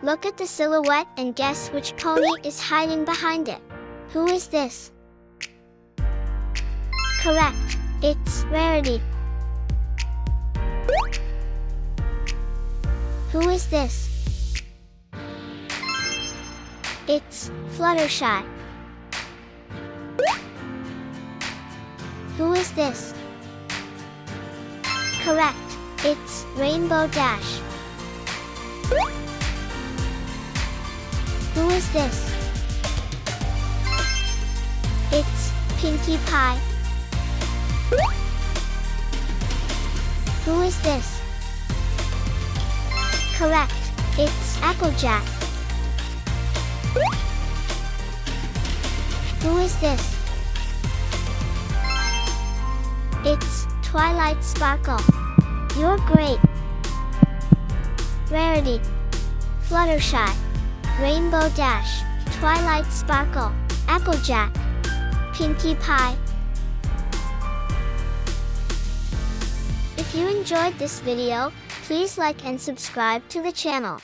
Look at the silhouette and guess which pony is hiding behind it. Who is this? Correct, it's Rarity. Who is this? It's Fluttershy. Who is this? Correct, it's Rainbow Dash. Who is this? It's Pinkie Pie. Who is this? Correct, it's Applejack. Who is this? It's Twilight Sparkle. You're great! Rarity, Fluttershy, Rainbow Dash, Twilight Sparkle, Applejack, Pinkie Pie. If you enjoyed this video, please like and subscribe to the channel.